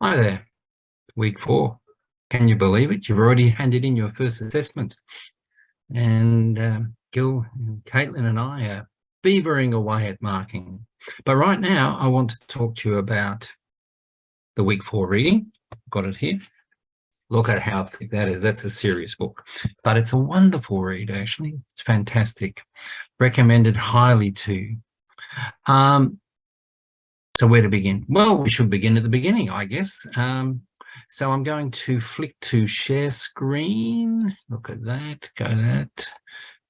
Hi there, week 4. Can you believe it? You've already handed in your first assessment. And Gil and Caitlin and I are beavering away at marking. But right now, I want to talk to you about the week 4 reading. Got it here. Look at how thick that is. That's a serious book. But it's a wonderful read, actually. It's fantastic. Recommended highly to you. So where to begin? Well, we should begin at the beginning, I guess. So I'm going to flick to share screen. Look at that, go that,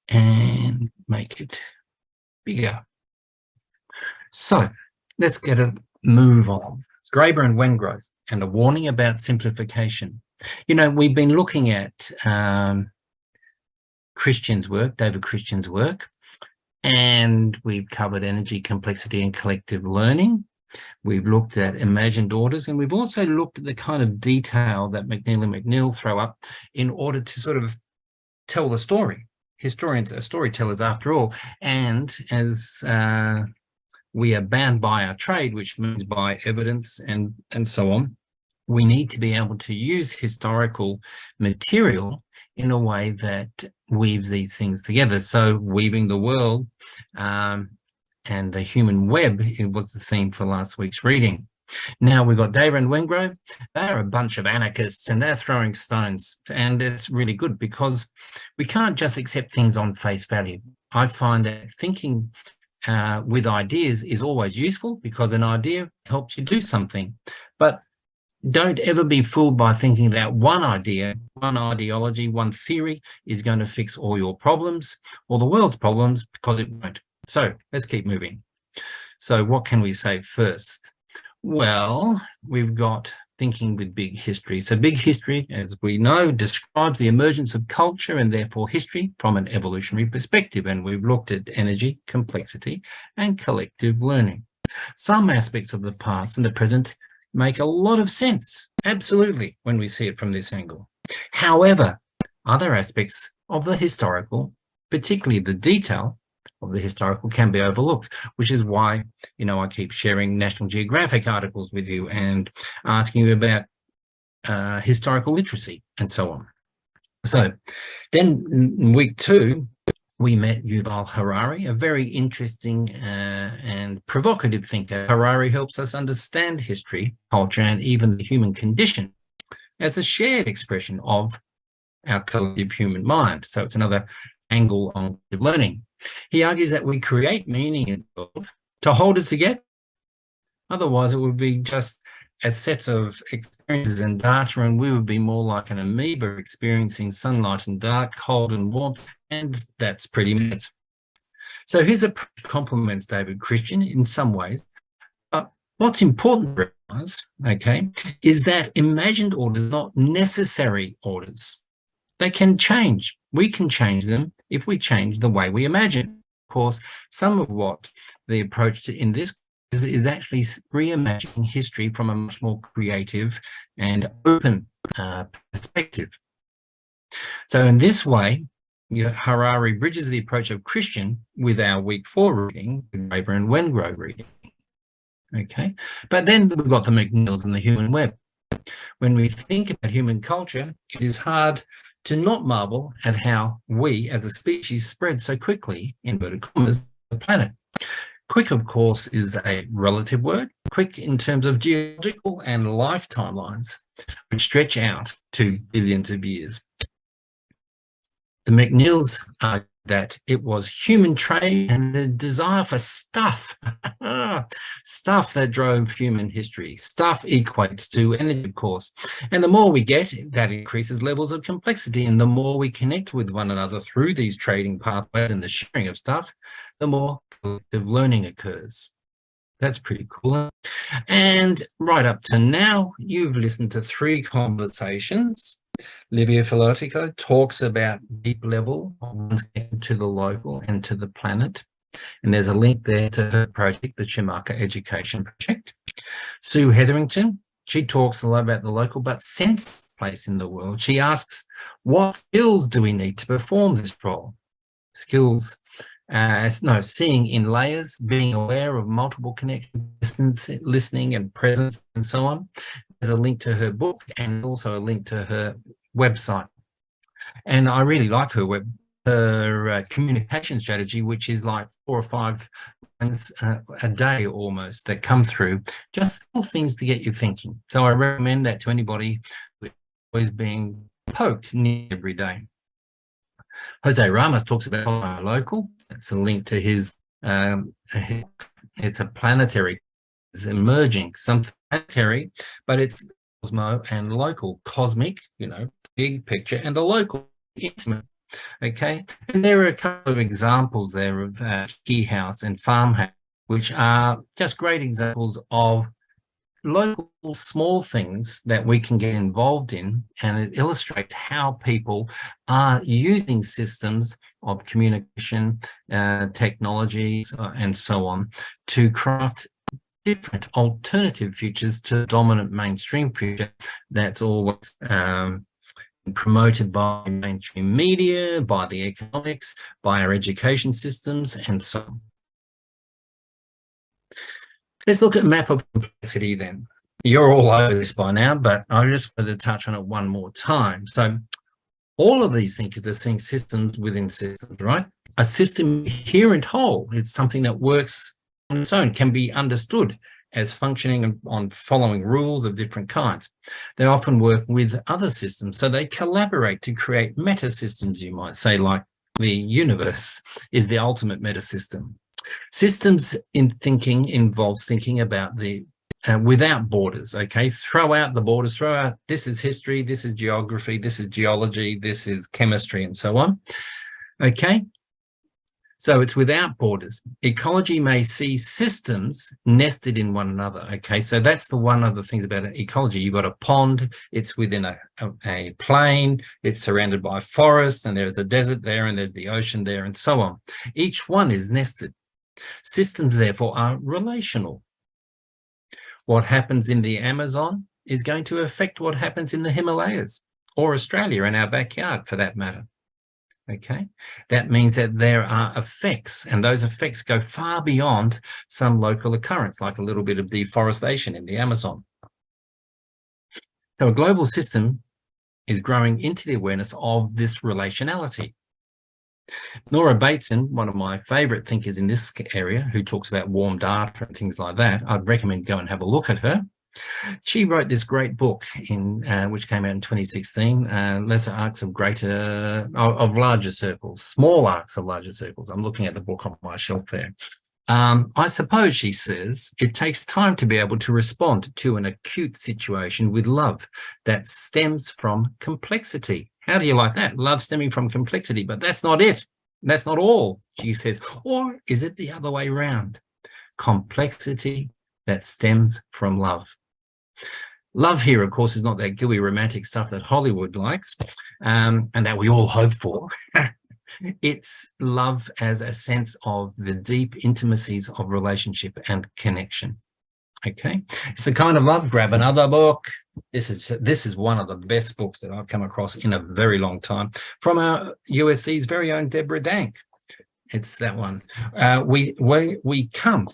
and make it bigger. So let's get a move on. Graeber and Wengrove and a warning about simplification. You know, we've been looking at Christian's work, David Christian's work, and we've covered energy, complexity, and collective learning. We've looked at imagined orders, and we've also looked at the kind of detail that McNeill and McNeill throw up in order to sort of tell the story. Historians are storytellers after all, and as we are bound by our trade, which means by evidence and so on, we need to be able to use historical material in a way that weaves these things together. So weaving the world and the human web, it was the theme for last week's reading. Now we've got David and Wengrove. They're a bunch of anarchists and they're throwing stones, and it's really good because we can't just accept things on face value. I find that thinking with ideas is always useful because an idea helps you do something, but don't ever be fooled by thinking that one idea, one ideology, one theory is going to fix all your problems or the world's problems, because it won't. So let's keep moving. So what can we say first? Well, we've got thinking with big history. So big history, as we know, describes the emergence of culture and therefore history from an evolutionary perspective. And we've looked at energy, complexity, and collective learning. Some aspects of the past and the present make a lot of sense, absolutely, when we see it from this angle. However, other aspects of the historical, particularly the detail of the historical, can be overlooked, which is why, you know, I keep sharing National Geographic articles with you and asking you about historical literacy and so on. So then in week 2, we met Yuval Harari, a very interesting and provocative thinker. Harari helps us understand history, culture, and even the human condition as a shared expression of our collective human mind. So it's another angle on learning. He argues that we create meaning in the world to hold us together. Otherwise, it would be just a set of experiences and data, and we would be more like an amoeba experiencing sunlight and dark, cold and warm, and that's pretty much. So his approach complements David Christian in some ways, but what's important to realize, okay, is that imagined orders are not necessary orders. They can change. We can change them if we change the way we imagine. Of course, some of what the approach in this is actually reimagining history from a much more creative and open perspective. So in this way, Harari bridges the approach of Christian with our week 4 reading, Graeber and Wengrove reading. Okay, but then we've got the McNeills and the human web. When we think about human culture, it is hard to not marvel at how we as a species spread so quickly, inverted commas, the planet. Quick, of course, is a relative word, quick in terms of geological and life timelines, which stretch out to billions of years. The McNeills argue that it was human trade and the desire for stuff, stuff that drove human history. Stuff equates to energy, of course. And the more we get, that increases levels of complexity. And the more we connect with one another through these trading pathways and the sharing of stuff, the more collective learning occurs. That's pretty cool. And right up to now, you've listened to 3 conversations. Livia Filotico talks about deep level to the local and to the planet. And there's a link there to her project, the Chimaka Education Project. Sue Hetherington, she talks a lot about the local but sense place in the world. She asks, what skills do we need to perform this role? Skills, seeing in layers, being aware of multiple connections, listening and presence and so on. there's a link to her book and also a link to her website. And I really like her communication strategy, which is like 4 or 5 lines a day almost that come through, just little things to get you thinking. So I recommend that to anybody who is always being poked near every day. Jose Ramos talks about my local. It's a link to his, it's a planetary, it's emerging, something planetary, but it's cosmo and local, cosmic, you know, big picture, and the local, intimate. Okay, and there are a couple of examples there of ski house and farmhouse, which are just great examples of local small things that we can get involved in, and it illustrates how people are using systems of communication, technologies, and so on, to craft different alternative futures to the dominant mainstream future that's always promoted by mainstream media, by the economics, by our education systems, and so on. Let's look at map of complexity then. You're all over this by now, but I just wanted to touch on it one more time. So all of these thinkers are seeing systems within systems, right? A system inherent whole, it's something that works on its own, can be understood as functioning on following rules of different kinds. They often work with other systems, so they collaborate to create meta systems, you might say, like the universe is the ultimate meta system. Systems in thinking involves thinking about the without borders, okay? Throw out the borders, throw out, this is history, this is geography, this is geology, this is chemistry, and so on, okay? So it's without borders. Ecology may see systems nested in one another, okay? So that's the one of the things about ecology. You've got a pond, it's within a plain, it's surrounded by forests, and there's a desert there, and there's the ocean there, and so on. Each one is nested. Systems, therefore, are relational. What happens in the Amazon is going to affect what happens in the Himalayas or Australia, in our backyard for that matter. Okay, that means that there are effects, and those effects go far beyond some local occurrence, like a little bit of deforestation in the Amazon. So a global system is growing into the awareness of this relationality. Nora Bateson, one of my favorite thinkers in this area, who talks about warm data and things like that, I'd recommend go and have a look at her. She wrote this great book which came out in 2016, Lesser Arcs of Larger Circles, Small Arcs of Larger Circles. I'm looking at the book on my shelf there. I suppose, she says, it takes time to be able to respond to an acute situation with love that stems from complexity. How do you like that? Love stemming from complexity, but that's not it. That's not all, she says. Or is it the other way around? Complexity that stems from love. Love here, of course, is not that gooey romantic stuff that Hollywood likes and that we all hope for. It's love as a sense of the deep intimacies of relationship and connection. Okay, it's the kind of love. Grab another book. This is one of the best books that I've come across in a very long time, from our USC's very own Deborah Dank. It's that one. We come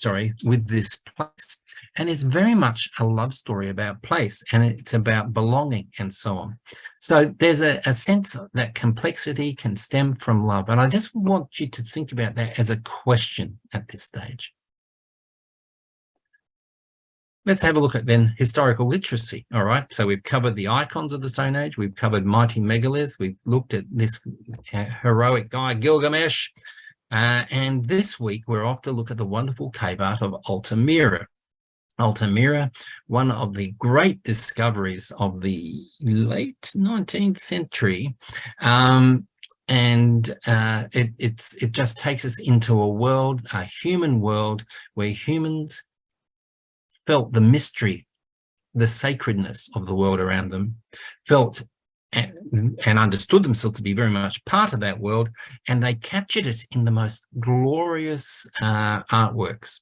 with this place, and it's very much a love story about place, and it's about belonging and so on. So there's a sense that complexity can stem from love, and I just want you to think about that as a question at this stage. Let's have a look at then historical literacy. All right, so we've covered the icons of the Stone Age, we've covered mighty megaliths, we've looked at this heroic guy Gilgamesh, and this week we're off to look at the wonderful cave art of Altamira. Altamira, one of the great discoveries of the late 19th century, it just takes us into a world, a human world, where humans felt the mystery, the sacredness of the world around them, felt and understood themselves to be very much part of that world, and they captured it in the most glorious artworks.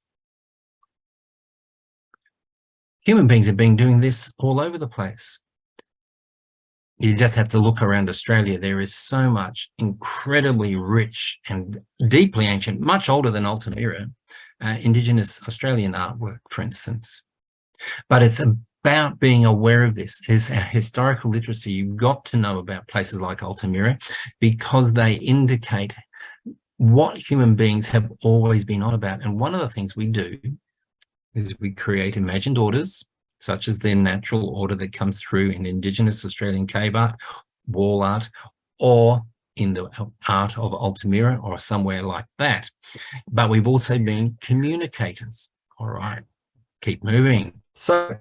Human beings have been doing this all over the place. You just have to look around Australia. There is so much incredibly rich and deeply ancient, much older than Altamira, Indigenous Australian artwork, for instance. But it's about being aware of this. Is historical literacy. You've got to know about places like Altamira because they indicate what human beings have always been on about. And one of the things we do is we create imagined orders, such as the natural order that comes through in Indigenous Australian cave art, wall art, or in the art of Altamira or somewhere like that. But we've also been communicators. All right, keep moving. So,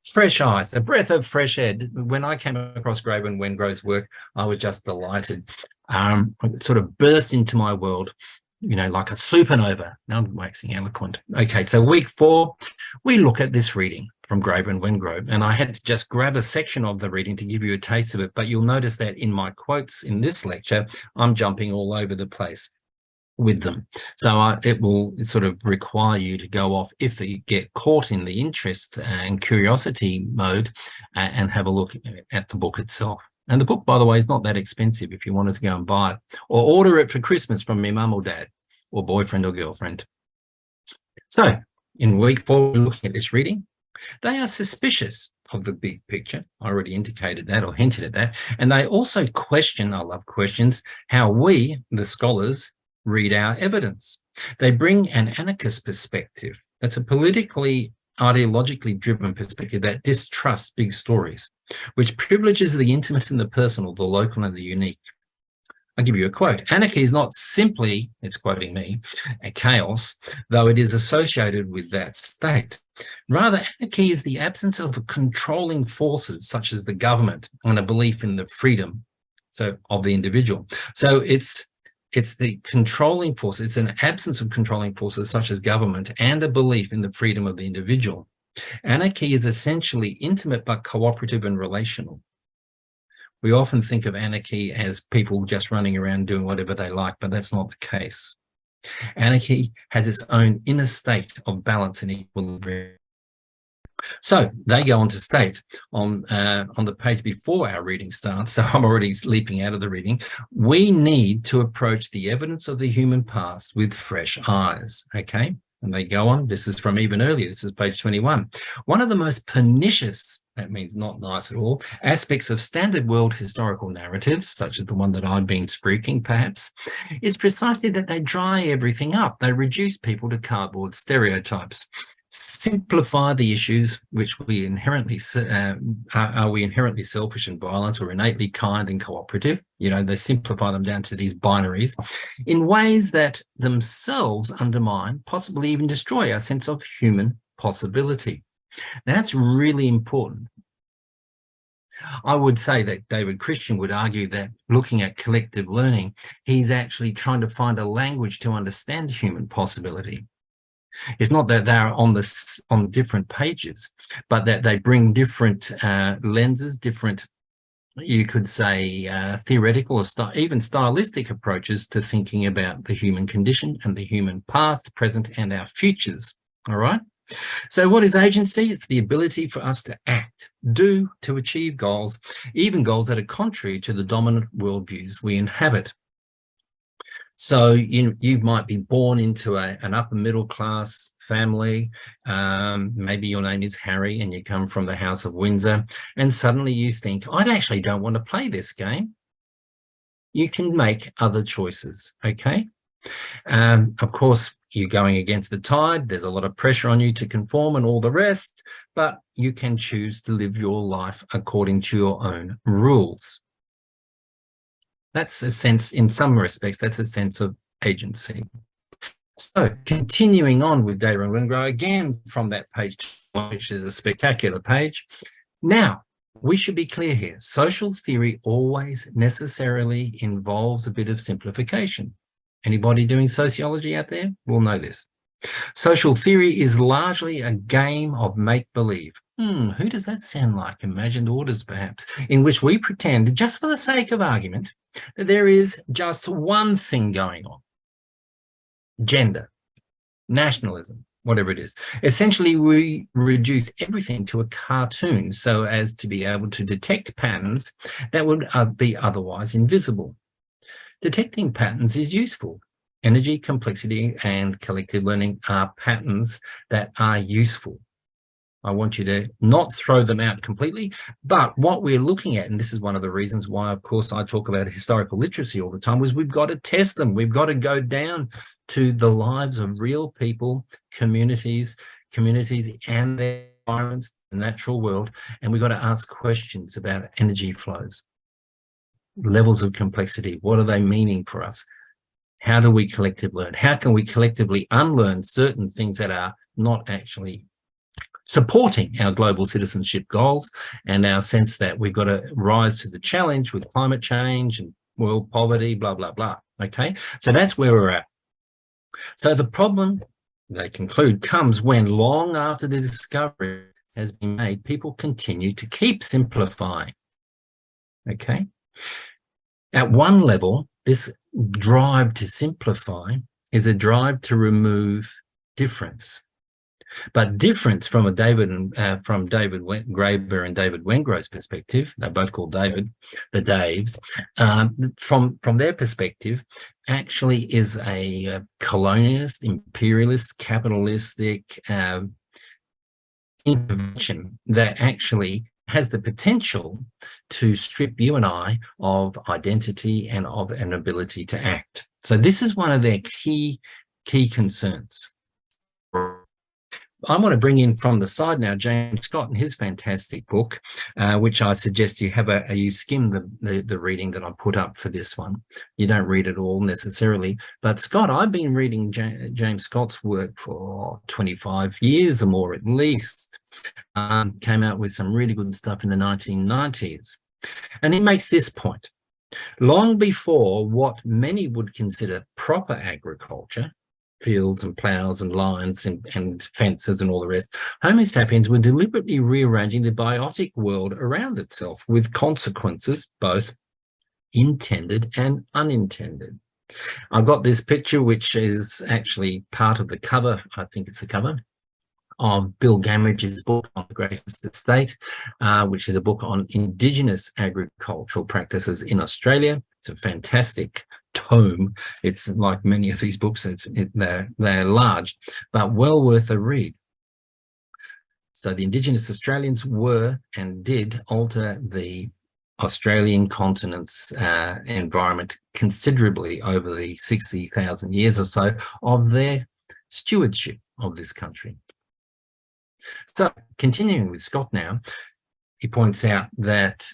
fresh eyes, a breath of fresh air. When I came across Graydon Wengrow's work, I was just delighted. It sort of burst into my world, you know, like a supernova. Now I'm waxing eloquent. Okay, so week 4, we look at this reading from Graydon Wengrow, and I had to just grab a section of the reading to give you a taste of it, but you'll notice that in my quotes in this lecture, I'm jumping all over the place with them. So it will sort of require you to go off if you get caught in the interest and curiosity mode and have a look at the book itself. And the book, by the way, is not that expensive if you wanted to go and buy it or order it for Christmas from your mum or dad or boyfriend or girlfriend. So in week 4, we're looking at this reading. They are suspicious of the big picture. I already indicated that or hinted at that. And they also question, I love questions, how we, the scholars, read our evidence. They bring an anarchist perspective. That's a politically, ideologically driven perspective that distrusts big stories, which privileges the intimate and the personal, the local and the unique. I'll give you a quote. Anarchy is not simply, it's quoting me, a chaos, though it is associated with that state. Rather, anarchy is the absence of controlling forces such as the government and a belief in the freedom of the individual. So it's the controlling force. It's an absence of controlling forces such as government and a belief in the freedom of the individual. Anarchy is essentially intimate but cooperative and relational. We often think of anarchy as people just running around doing whatever they like, but that's not the case. Anarchy has its own inner state of balance and equilibrium. So they go on to state on the page before our reading starts, so I'm already leaping out of the reading, we need to approach the evidence of the human past with fresh eyes, okay? And they go on, this is from even earlier, this is page 21. One of the most pernicious, that means not nice at all, aspects of standard world historical narratives, such as the one that I've been speaking perhaps, is precisely that they dry everything up. They reduce people to cardboard stereotypes. Simplify the issues which we inherently are we inherently selfish and violent or innately kind and cooperative. You know, they simplify them down to these binaries in ways that themselves undermine, possibly even destroy our sense of human possibility. That's really important. I would say that David Christian would argue that looking at collective learning, he's actually trying to find a language to understand human possibility. It's not that they're on different pages, but that they bring different lenses, different, you could say, theoretical or even stylistic approaches to thinking about the human condition and the human past, present, and our futures. All right. So what is agency? It's the ability for us to act, do, to achieve goals, even goals that are contrary to the dominant worldviews we inhabit. So you might be born into an upper middle class family. Maybe your name is Harry and you come from the House of Windsor, and suddenly you think, I actually don't want to play this game. You can make other choices, okay? Of course, you're going against the tide. There's a lot of pressure on you to conform and all the rest, but you can choose to live your life according to your own rules. That's a sense, in some respects, that's a sense of agency. So continuing on with David Wengrow, again from that page, which is a spectacular page. Now, we should be clear here. Social theory always necessarily involves a bit of simplification. Anybody doing sociology out there will know this. Social theory is largely a game of make-believe. Who does that sound like? Imagined orders, perhaps, in which we pretend, just for the sake of argument, that there is just one thing going on. Gender, nationalism, whatever it is. Essentially, we reduce everything to a cartoon so as to be able to detect patterns that would be otherwise invisible. Detecting patterns is useful. Energy, complexity, and collective learning are patterns that are useful. I want you to not throw them out completely. But what we're looking at, and this is one of the reasons why, of course, I talk about historical literacy all the time, is we've got to test them. We've got to go down to the lives of real people, communities and their environments, the natural world, and we've got to ask questions about energy flows, levels of complexity. What are they meaning for us? How do we collectively learn? How can we collectively unlearn certain things that are not actually supporting our global citizenship goals and our sense that we've got to rise to the challenge with climate change and world poverty, blah, blah, blah. Okay, so that's where we're at. So the problem, they conclude, comes when long after the discovery has been made, people continue to keep simplifying. Okay, at one level, this drive to simplify is a drive to remove difference. But difference from David Graeber and David Wengrow's perspective, they're both called David, the Daves, from their perspective, actually is a colonialist, imperialist, capitalistic intervention that actually has the potential to strip you and I of identity and of an ability to act. So this is one of their key concerns. I want to bring in from the side now James Scott and his fantastic book, which I suggest you have you skim the reading that I put up for this one. You don't read it all necessarily, but Scott, I've been reading James Scott's work for 25 years or more at least. Came out with some really good stuff in the 1990s. And he makes this point. Long before what many would consider proper agriculture, fields and plows and lines and fences and all the rest, Homo sapiens were deliberately rearranging the biotic world around itself with consequences both intended and unintended. I've got this picture, which is actually part of the cover, I think it's the cover, of Bill Gamage's book on the Greatest Estate, which is a book on Indigenous agricultural practices in Australia. It's a fantastic tome. It's like many of these books, they're large, but well worth a read. So the Indigenous Australians were and did alter the Australian continent's environment considerably over the 60,000 years or so of their stewardship of this country. So continuing with Scott now, he points out that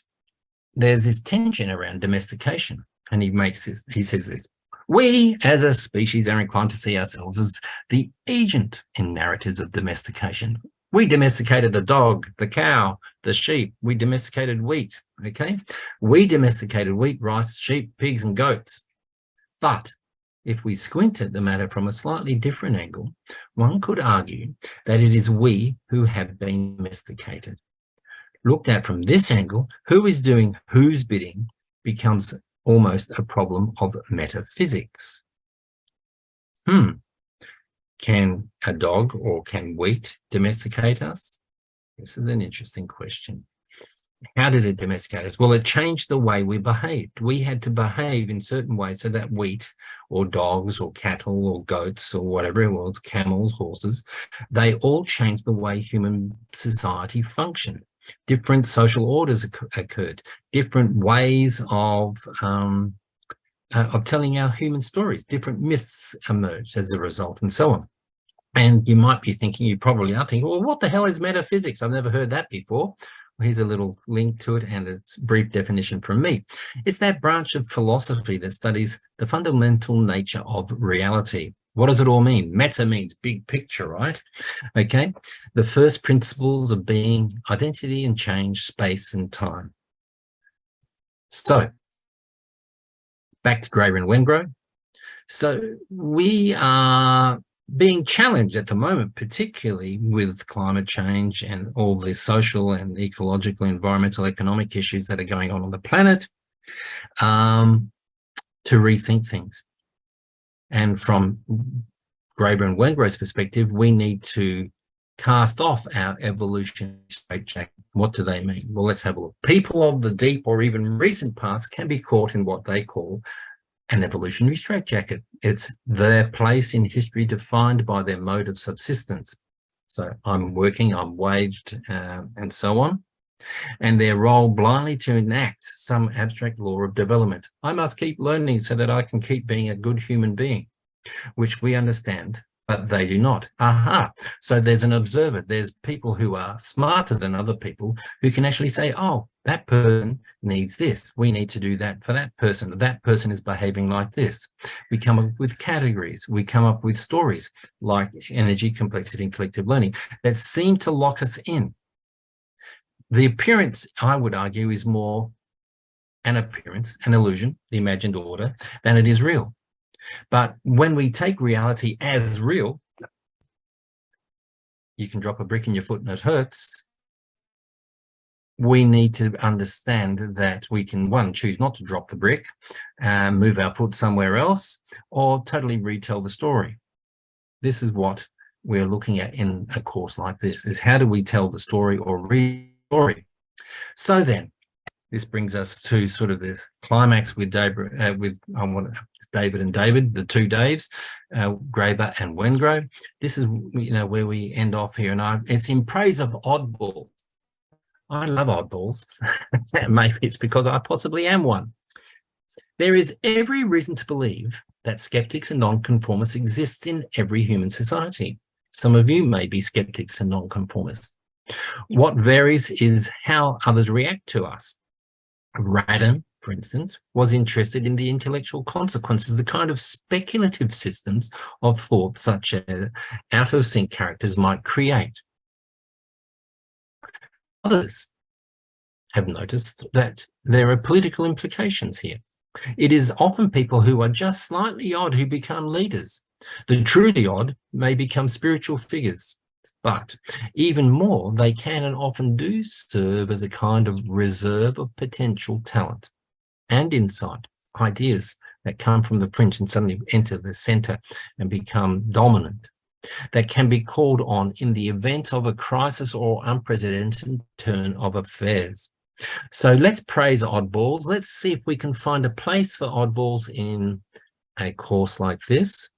there's this tension around domestication, and he says this: we as a species are inclined to see ourselves as the agent in narratives of domestication. We domesticated the dog, the cow, the sheep. We domesticated wheat, okay? We domesticated wheat, rice, sheep, pigs, and goats. But if we squint at the matter from a slightly different angle, one could argue that it is we who have been domesticated. Looked at from this angle, who is doing whose bidding becomes almost a problem of metaphysics. Can a dog or can wheat domesticate us? This is an interesting question. How did it domesticate us? Well, it changed the way we behaved. We had to behave in certain ways so that wheat or dogs or cattle or goats or whatever it was, camels, horses, they all changed the way human society functioned. Different social orders occurred, different ways of telling our human stories, different myths emerged as a result, and so on. And you might be thinking, you probably are thinking, well, what the hell is metaphysics? I've never heard that before. Well, here's a little link to it and its brief definition from me. It's that branch of philosophy that studies the fundamental nature of reality. What does it all mean? Meta means big picture, right? Okay. The first principles of being, identity and change, space and time. So back to Graeber and Wengrow. So we are being challenged at the moment, particularly with climate change and all the social and ecological, environmental, economic issues that are going on the planet, to rethink things. And from Graeber and Wengrow's perspective, we need to cast off our evolutionary straitjacket. What do they mean? Well, let's have a look. People of the deep or even recent past can be caught in what they call an evolutionary straitjacket. It's their place in history defined by their mode of subsistence. So I'm working, I'm waged, and so on. And their role blindly to enact some abstract law of development. I must keep learning so that I can keep being a good human being, which we understand, but they do not. Aha. So there's an observer. There's people who are smarter than other people who can actually say, oh, that person needs this. We need to do that for that person. That person is behaving like this. We come up with categories. We come up with stories like energy, complexity, and collective learning that seem to lock us in. The appearance, I would argue, is more an appearance, an illusion, the imagined order, than it is real. But when we take reality as real, you can drop a brick in your foot and it hurts. We need to understand that we can, one, choose not to drop the brick, move our foot somewhere else, or totally retell the story. This is what we're looking at in a course like this, is how do we tell the story or read the story? So then, this brings us to sort of this climax with David, David and David, the two Daves, Graeber and Wengrow. This is, where we end off here, and it's in praise of oddball. I love oddballs. Maybe it's because I possibly am one. There is every reason to believe that skeptics and nonconformists exist in every human society. Some of you may be skeptics and nonconformists. What varies is how others react to us. Radin, for instance, was interested in the intellectual consequences, the kind of speculative systems of thought such as out-of-sync characters might create. Others have noticed that there are political implications here. It is often people who are just slightly odd who become leaders. The truly odd may become spiritual figures, but even more, they can and often do serve as a kind of reserve of potential talent and insight, ideas that come from the fringe and suddenly enter the center and become dominant, that can be called on in the event of a crisis or unprecedented turn of affairs. So let's praise oddballs. Let's see if we can find a place for oddballs in a course like this.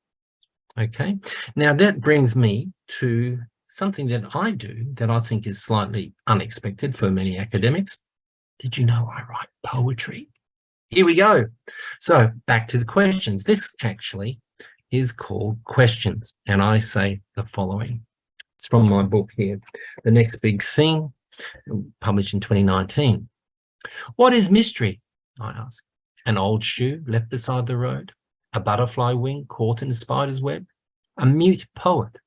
Okay, now that brings me to something that I do that I think is slightly unexpected for many academics. Did you know I write poetry? Here we go. So back to the questions. This actually is called Questions, and I say the following. It's from my book here, The Next Big Thing, published in 2019. What is mystery? I ask. An old shoe left beside the road? A butterfly wing caught in a spider's web? A mute poet?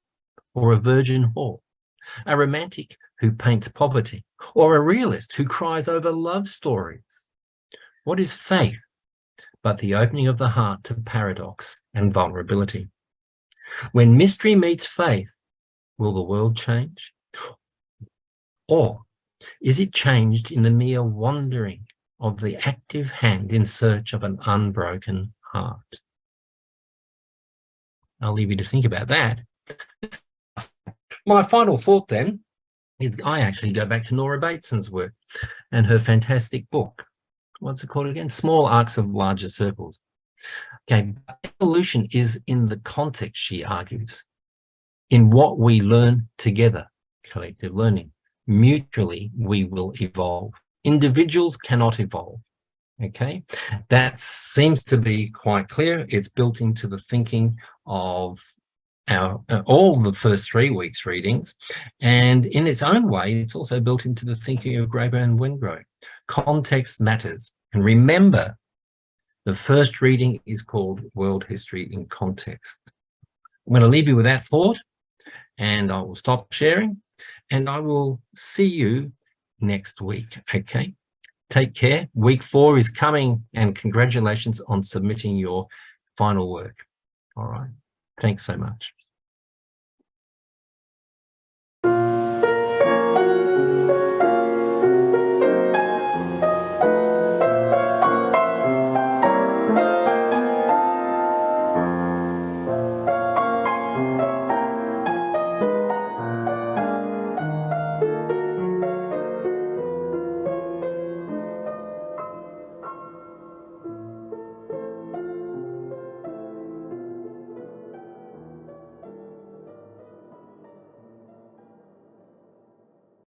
Or a virgin whore? A romantic who paints poverty? Or a realist who cries over love stories? What is faith but the opening of the heart to paradox and vulnerability? When mystery meets faith, will the world change? Or is it changed in the mere wandering of the active hand in search of an unbroken heart? I'll leave you to think about that. My final thought then is I actually go back to Nora Bateson's work and her fantastic book. What's it called again? Small Arcs of Larger Circles. Okay, evolution is in the context, she argues, in what we learn together, collective learning. Mutually, we will evolve. Individuals cannot evolve. Okay, that seems to be quite clear. It's built into the thinking of our all the first 3 weeks readings, and in its own way, it's also built into the thinking of Graeber and Wengrow. Context matters, and remember, the first reading is called World History in Context. I'm going to leave you with that thought, and I will stop sharing, and I will see you next week. Okay. Take care. Week 4 is coming, and congratulations on submitting your final work. All right. Thanks so much.